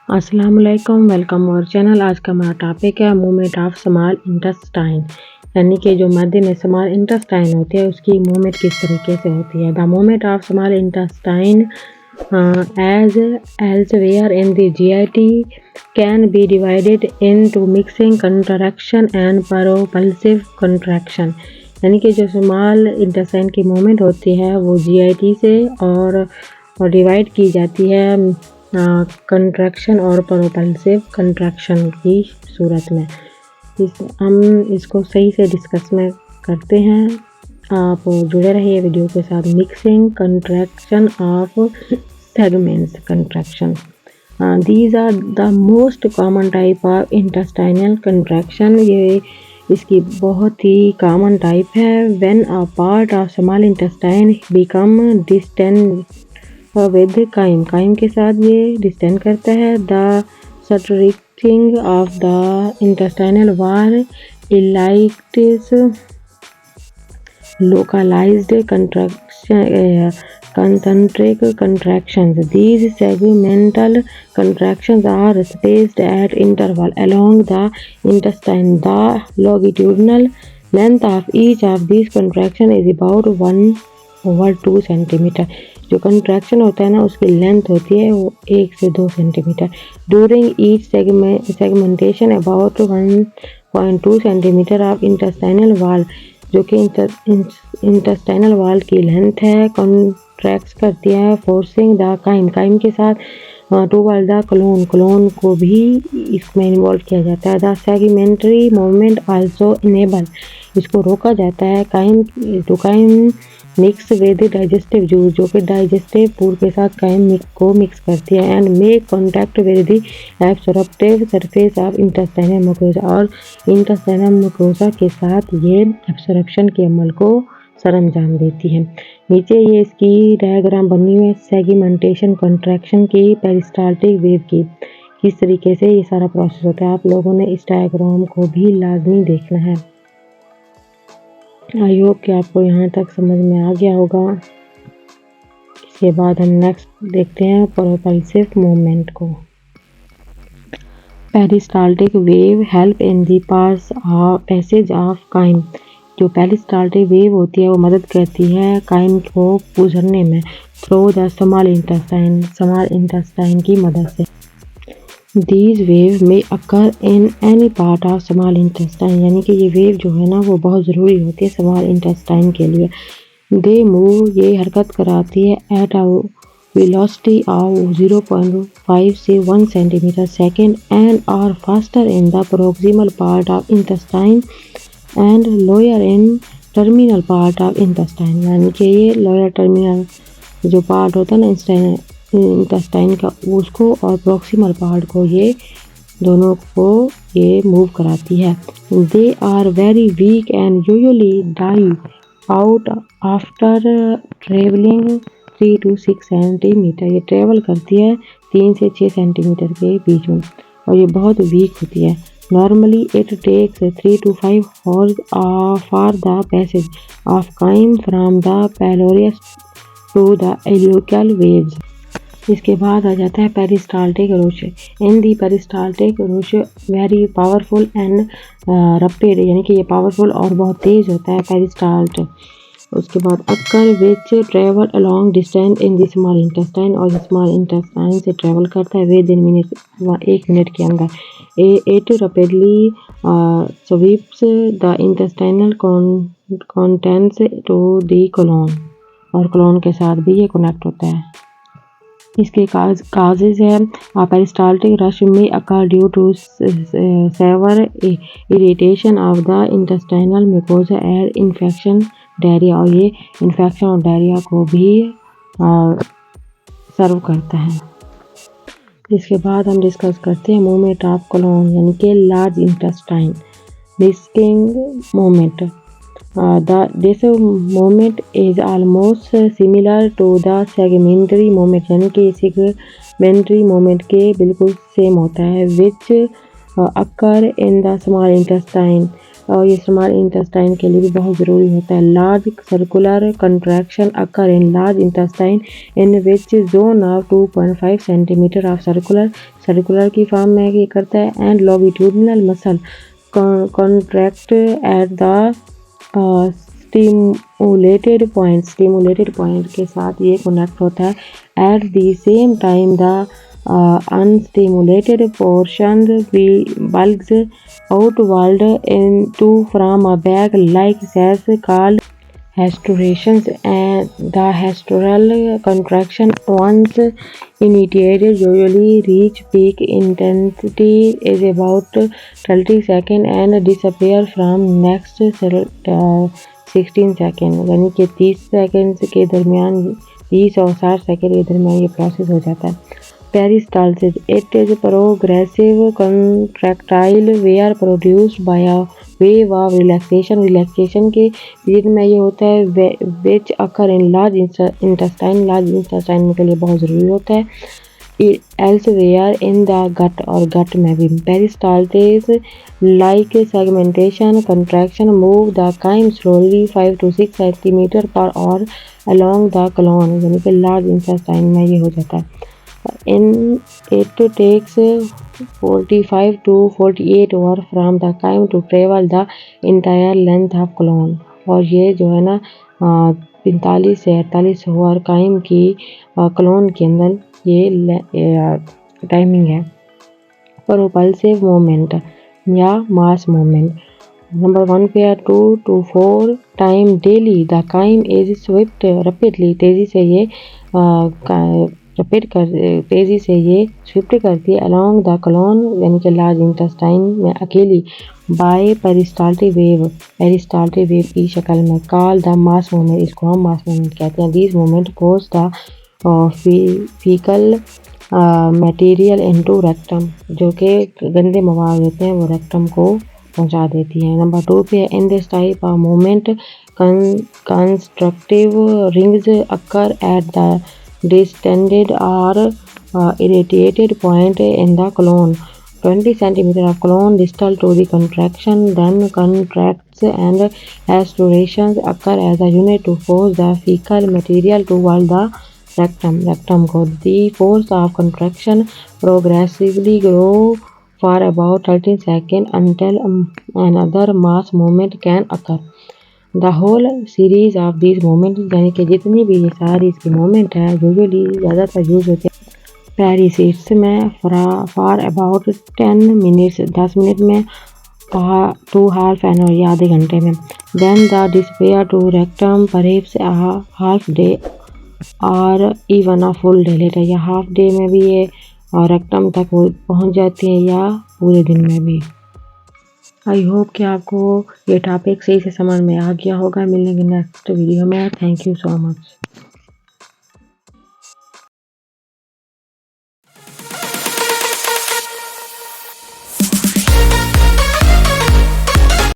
अस्सलाम वालेकुम, welcome our channel. आज का हमारा टॉपिक है मूवमेंट ऑफ स्मॉल इंटेस्टाइन, यानी कि जो मध्य में स्मॉल इंटेस्टाइन होती है उसकी मूवमेंट किस तरीके से होती है। The movement of small intestine as elsewhere in the GIT can be divided into mixing contraction and propulsive contraction, यानी कि जो स्मॉल इंटेस्टाइन की मूवमेंट होती है वो जीआईटी से और डिवाइड की जाती है कंट्रैक्शन और प्रोपल्सिव कंट्रैक्शन की सूरत में। हम इसको सही से डिस्कस में करते हैं। आप जुड़े रहिए वीडियो के साथ। Mixing contraction of segments contraction, these are the most common type of intestinal contraction. ये इसकी बहुत ही कॉमन टाइप है। When a part of small intestine become distend with chyme के साथ ये डिस्टेंड करता है। The stretching of the intestinal wall elicits localized concentric contractions. These segmental contractions are spaced at interval along the intestine. The longitudinal length of each of these contractions is about 1/2 centimetre. जो contraction होता है ना उसकी length होती है वो 1 से 2 centimetre. During each segmentation about 1.2 centimetre of intestinal wall, जो कि इंटेस्टाइनल वॉल की लेंथ है, कॉन्ट्रैक्ट करती है फोर्सिंग द काइम के साथ टूवर्ड द क्लोन को भी इसमें इन्वॉल्व किया जाता है। The segmentary movement also enable, इसको रोका जाता है chyme mix with digestive juice, जो कि डाइजेस्टिव फूड के साथ काइम को मिक्स करती है। And make contact with the absorptive surface of intestinal mucosa, और इंटेस्टाइनल मुकोसा के साथ ये एब्सॉर्प्शन के अमल को सरअंजाम देती है। नीचे ये इसकी डायग्राम बनी हुई है सेगमेंटेशन कंट्रैक्शन की, पेरिस्टाल्टिक वेव की, किस तरीके से ये सारा प्रोसेस होता है। आप लोगों ने इस डायग्राम को भी लाजमी देखना है। आई होप कि आपको यहाँ तक समझ में आ गया होगा। इसके बाद हम नेक्स्ट देखते हैं प्रोपल्सिव मूवमेंट को। Peristaltic wave help in the passage of chyme, जो पेरिस्टाल्टिक वेव होती है वो मदद करती है काइम को गुजरने में थ्रू द स्मॉल इंटेस्टाइन की मदद से। These waves may occur in any part of small intestine, यानी कि ये वेव जो है ना वो बहुत ज़रूरी होती है स्मॉल इंटेस्टाइन के लिए। They move, ये हरकत कराती है at a velocity of 0.5 से 1 centimetre second and are faster in the proximal part of intestine and lower in terminal part of intestine, यानी कि ये लोअर टर्मिनल जो पार्ट होता है ना इंटेस्टाइन का उसको और प्रॉक्सिमल पार्ट को, ये दोनों को ये मूव कराती है। They are very weak and usually die out after travelling 3 to 6 centimetre. ये ट्रेवल करती है 3 से 6 सेंटीमीटर के बीच में और ये बहुत वीक होती है। Normally it takes 3 to 5 hours for the passage of chyme from the pylorus to the ileocaecal valves. इसके बाद आ जाता है peristaltic rush. In the peristaltic rush very powerful and rapid, यानी कि ये पावरफुल और बहुत तेज़ होता है पेरिस्टाल्ट। उसके बाद occur which travel along distance in the small intestine, और स्मॉल इंटेस्टाइन से ट्रेवल करता है विद इन मिनट, 1 मिनट के अंदर। It rapidly sweeps the intestinal contents to the colon, और कोलोन के साथ भी ये कनेक्ट होता है। इसके काजेज है पेरिस्टाल्टिक रश में occur due to severe irritation of the intestinal mucosa or infection diarrhoea, और ये इन्फेक्शन और डायरिया को भी सर्व करता है। इसके बाद हम डिस्कस करते हैं मूवमेंट ऑफ कोलोन, यानी कि लार्ज इंटेस्टाइन डिस्किंग movement. This movement is almost similar to the segmentary movement, यानी कि segmentary movement के बिल्कुल सेम होता है। Which occur in the small intestine और ये स्मॉल इंटेस्टाइन के लिए भी बहुत ज़रूरी होता है। Large circular contraction occur in large intestine in which zone of 2.5 centimetre of circular की फॉर्म में ये करता है। And longitudinal muscle contract at the stimulated point के साथ ये कनेक्ट होता है। At the same time the unstimulated portion bulges outward into from a bag like sacs called hastrations, and the hastral contraction once initiated usually reach peak intensity is about 30 seconds and disappear from next 16 second, यानी कि 30 second के दरमियान 30 और 60 second के दरमियान ये process हो जाता है। Peristalsis it is progressive contractile wave produced by a wave of relaxation के पीरियड में ये होता है विच अकर इन लार्ज इंटेस्टाइन के लिए बहुत ज़रूरी होता है। एल्सवेयर इन द गट और गट में भी। Peristalsis like segmentation contraction move the chyme slowly 5 to 6 centimetre पर और अलोंग द क्लोन, यानी कि लार्ज इंटेस्टाइन में ये हो जाता है। It takes 45 to 48 hours from the chyme to travel the entire length of colon, और ये जो है ना 45 से 48 ओवर काइम की क्लोन के अंदर ये टाइमिंग है। प्रोपल्सिव मोमेंट या मास मोमेंट नंबर 1 पे 2 to 4 time daily the chyme is swift rapidly, तेज़ी से ये स्विफ्ट करती है अलोंग द क्लोन, यानी कि लार्ज इंटेस्टाइन में अकेली बाय पेरिस्टाल्टिक वेव की शक्ल में। कॉल द मास मूवमेंट, इसको हम मास मूवमेंट कहते हैं। This movement cause the faecal material into rectum, जो कि गंदे मवाद होते हैं वो रेक्टम को पहुंचा देती है। नंबर 2 पे in this type of movement constructive rings occur at the distended or irritated point in the colon. 20 centimeter of colon distal to the contraction, then contracts and aspirations occur as a unit to force the fecal material toward the rectum को। The force of contraction progressively grow for about 13 seconds until another mass movement can occur. The whole series of this moment, यानी कि जितनी भी ये सारी इसकी moment है usually ज़्यादातर यूज होते हैं पेरिसिट्स में फॉर अबाउट 10 मिनट्स, 10 मिनट में, 2 हाफ एन आवर या आधे घंटे में। Then the despair to rectum perhaps half day or even a full day later, या हाफ डे में भी ये रेक्टम तक पहुंच जाती है या पूरे दिन में भी। आई होप कि आपको ये टॉपिक सही से समझ में आ गया होगा। मिलेंगे नेक्स्ट वीडियो में। Thank you so much.